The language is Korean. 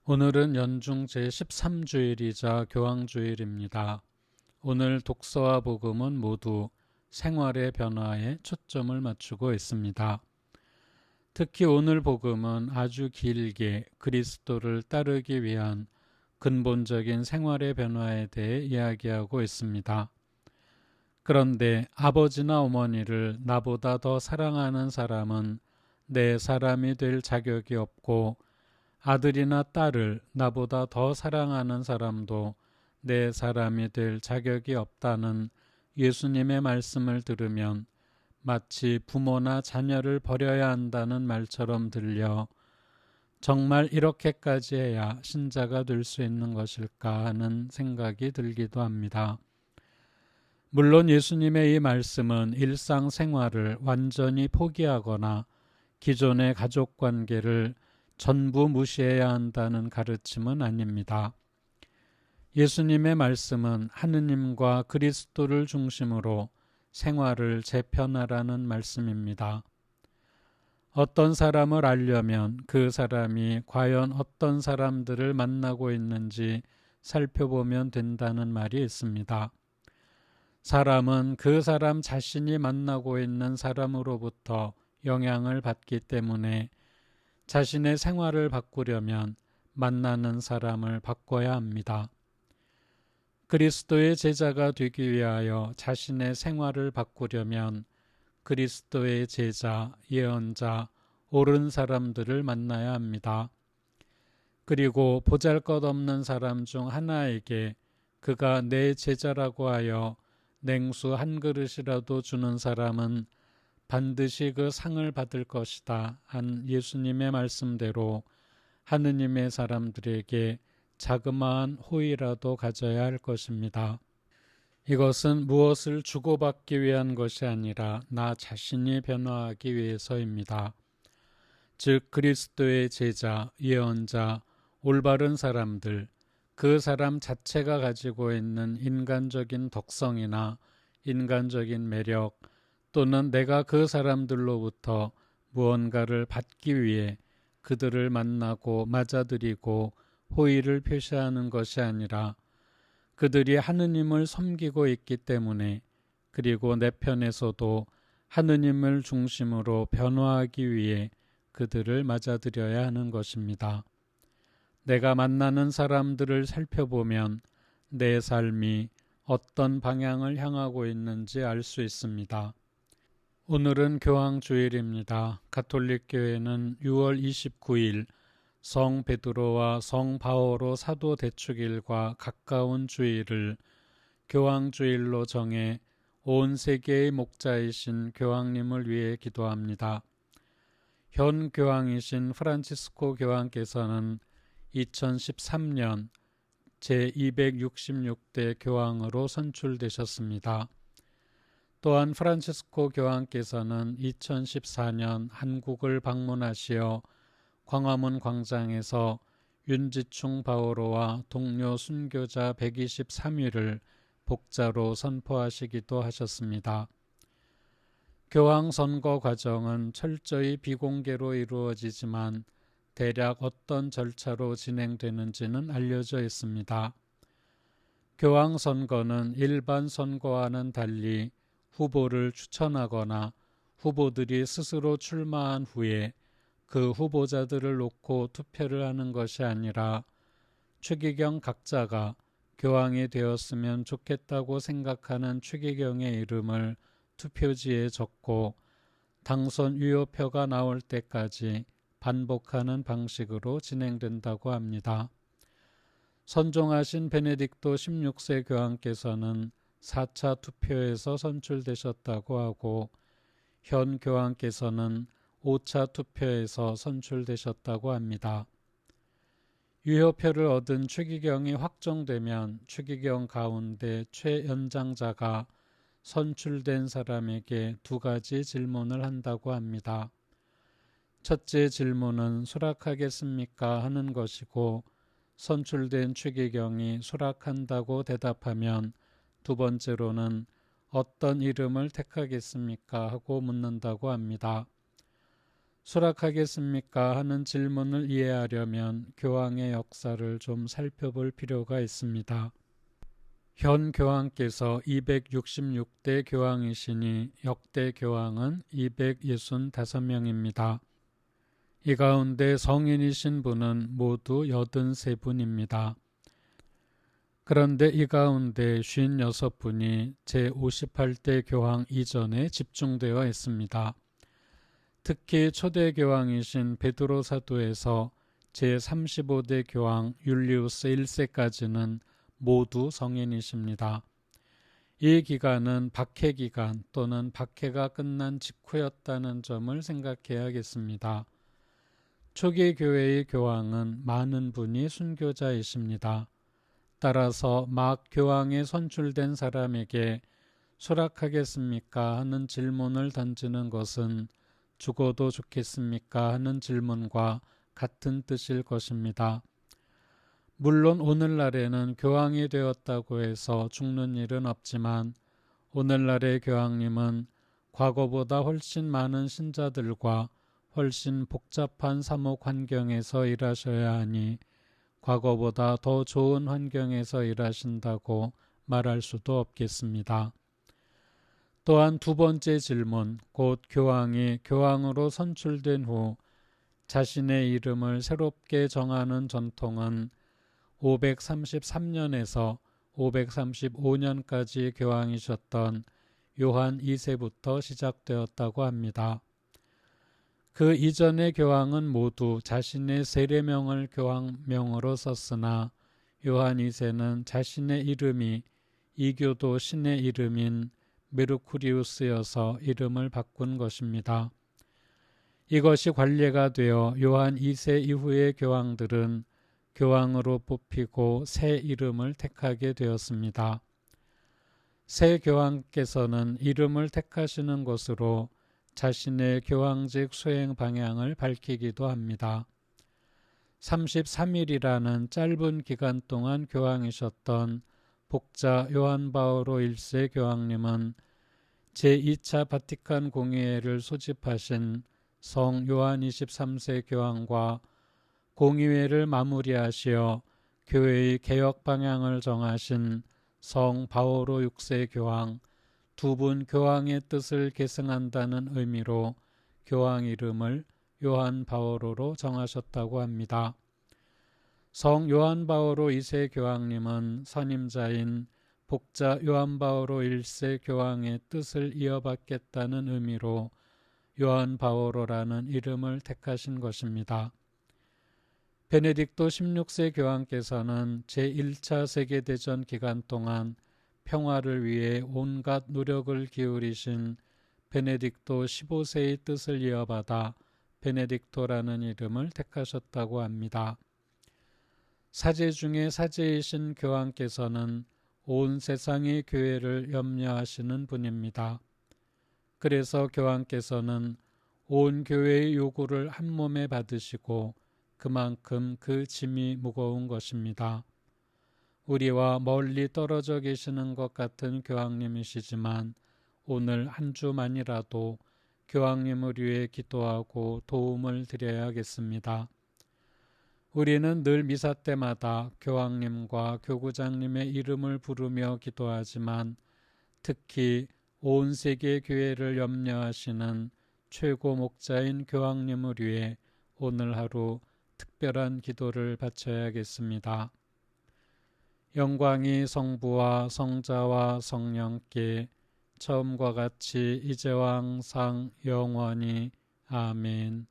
오늘은 연중 제13주일이자 교황주일입니다. 오늘 독서와 복음은 모두 생활의 변화에 초점을 맞추고 있습니다. 특히 오늘 복음은 아주 길게 그리스도를 따르기 위한 근본적인 생활의 변화에 대해 이야기하고 있습니다. 그런데 아버지나 어머니를 나보다 더 사랑하는 사람은 내 사람이 될 자격이 없고 아들이나 딸을 나보다 더 사랑하는 사람도 내 사람이 될 자격이 없다는 예수님의 말씀을 들으면 마치 부모나 자녀를 버려야 한다는 말처럼 들려 정말 이렇게까지 해야 신자가 될 수 있는 것일까 하는 생각이 들기도 합니다. 물론 예수님의 이 말씀은 일상생활을 완전히 포기하거나 기존의 가족관계를 전부 무시해야 한다는 가르침은 아닙니다. 예수님의 말씀은 하느님과 그리스도를 중심으로 생활을 재편하라는 말씀입니다. 어떤 사람을 알려면 그 사람이 과연 어떤 사람들을 만나고 있는지 살펴보면 된다는 말이 있습니다. 사람은 그 사람 자신이 만나고 있는 사람으로부터 영향을 받기 때문에 자신의 생활을 바꾸려면 만나는 사람을 바꿔야 합니다. 그리스도의 제자가 되기 위하여 자신의 생활을 바꾸려면 그리스도의 제자, 예언자, 옳은 사람들을 만나야 합니다. 그리고 보잘것없는 사람 중 하나에게 그가 내 제자라고 하여 냉수 한 그릇이라도 주는 사람은 반드시 그 상을 받을 것이다 한 예수님의 말씀대로 하느님의 사람들에게 자그마한 호의라도 가져야 할 것입니다. 이것은 무엇을 주고받기 위한 것이 아니라 나 자신이 변화하기 위해서입니다. 즉 그리스도의 제자, 예언자, 올바른 사람들, 그 사람 자체가 가지고 있는 인간적인 덕성이나 인간적인 매력 또는 내가 그 사람들로부터 무언가를 받기 위해 그들을 만나고 맞아들이고 호의를 표시하는 것이 아니라 그들이 하느님을 섬기고 있기 때문에 그리고 내 편에서도 하느님을 중심으로 변화하기 위해 그들을 맞아들여야 하는 것입니다. 내가 만나는 사람들을 살펴보면 내 삶이 어떤 방향을 향하고 있는지 알 수 있습니다. 오늘은 교황주일입니다. 가톨릭교회는 6월 29일 성 베드로와 성 바오로 사도 대축일과 가까운 주일을 교황주일로 정해 온 세계의 목자이신 교황님을 위해 기도합니다. 현 교황이신 프란치스코 교황께서는 2013년 제266대 교황으로 선출되셨습니다. 또한 프란치스코 교황께서는 2014년 한국을 방문하시어 광화문 광장에서 윤지충 바오로와 동료 순교자 123일을 복자로 선포하시기도 하셨습니다. 교황 선거 과정은 철저히 비공개로 이루어지지만 대략 어떤 절차로 진행되는지는 알려져 있습니다. 교황 선거는 일반 선거와는 달리 후보를 추천하거나 후보들이 스스로 출마한 후에 그 후보자들을 놓고 투표를 하는 것이 아니라 추기경 각자가 교황이 되었으면 좋겠다고 생각하는 추기경의 이름을 투표지에 적고 당선 유효표가 나올 때까지 반복하는 방식으로 진행된다고 합니다. 선종하신 베네딕토 16세 교황께서는 4차 투표에서 선출되셨다고 하고 현 교황께서는 5차 투표에서 선출되셨다고 합니다. 유효표를 얻은 추기경이 확정되면 추기경 가운데 최연장자가 선출된 사람에게 두 가지 질문을 한다고 합니다. 첫째 질문은 수락하겠습니까? 하는 것이고 선출된 추기경이 수락한다고 대답하면 두 번째로는 어떤 이름을 택하겠습니까? 하고 묻는다고 합니다. 수락하겠습니까? 하는 질문을 이해하려면 교황의 역사를 좀 살펴볼 필요가 있습니다. 현 교황께서 266대 교황이시니 역대 교황은 265명입니다. 이 가운데 성인이신 분은 모두 83분입니다. 그런데 이 가운데 56분이 제58대 교황 이전에 집중되어 있습니다. 특히 초대 교황이신 베드로 사도에서 제35대 교황 율리우스 1세까지는 모두 성인이십니다. 이 기간은 박해 기간 또는 박해가 끝난 직후였다는 점을 생각해야겠습니다. 초기 교회의 교황은 많은 분이 순교자이십니다. 따라서 막 교황에 선출된 사람에게 수락하겠습니까? 하는 질문을 던지는 것은 죽어도 좋겠습니까? 하는 질문과 같은 뜻일 것입니다. 물론 오늘날에는 교황이 되었다고 해서 죽는 일은 없지만 오늘날의 교황님은 과거보다 훨씬 많은 신자들과 훨씬 복잡한 사목 환경에서 일하셔야 하니 과거보다 더 좋은 환경에서 일하신다고 말할 수도 없겠습니다. 또한 두 번째 질문, 곧 교황이 교황으로 선출된 후 자신의 이름을 새롭게 정하는 전통은 533년에서 535년까지 교황이셨던 요한 2세부터 시작되었다고 합니다. 그 이전의 교황은 모두 자신의 세례명을 교황명으로 썼으나 요한 2세는 자신의 이름이 이교도 신의 이름인 메르쿠리우스여서 이름을 바꾼 것입니다. 이것이 관례가 되어 요한 2세 이후의 교황들은 교황으로 뽑히고 새 이름을 택하게 되었습니다. 새 교황께서는 이름을 택하시는 것으로 자신의 교황직 수행 방향을 밝히기도 합니다. 33일이라는 짧은 기간 동안 교황이셨던 복자 요한 바오로 1세 교황님은 제2차 바티칸 공의회를 소집하신 성 요한 23세 교황과 공의회를 마무리하시어 교회의 개혁 방향을 정하신 성 바오로 6세 교황, 두 분 교황의 뜻을 계승한다는 의미로 교황 이름을 요한 바오로로 정하셨다고 합니다. 성 요한 바오로 2세 교황님은 선임자인 복자 요한 바오로 1세 교황의 뜻을 이어받겠다는 의미로 요한 바오로라는 이름을 택하신 것입니다. 베네딕토 16세 교황께서는 제1차 세계대전 기간 동안 평화를 위해 온갖 노력을 기울이신 베네딕토 15세의 뜻을 이어받아 베네딕토라는 이름을 택하셨다고 합니다. 사제 중에 사제이신 교황께서는 온 세상의 교회를 염려하시는 분입니다. 그래서 교황께서는 온 교회의 요구를 한 몸에 받으시고 그만큼 그 짐이 무거운 것입니다. 우리와 멀리 떨어져 계시는 것 같은 교황님이시지만 오늘 한 주만이라도 교황님을 위해 기도하고 도움을 드려야겠습니다. 우리는 늘 미사 때마다 교황님과 교구장님의 이름을 부르며 기도하지만 특히 온 세계 교회를 염려하시는 최고 목자인 교황님을 위해 오늘 하루 특별한 기도를 바쳐야겠습니다. 영광이 성부와 성자와 성령께 처음과 같이 이제와 항상 영원히 아멘.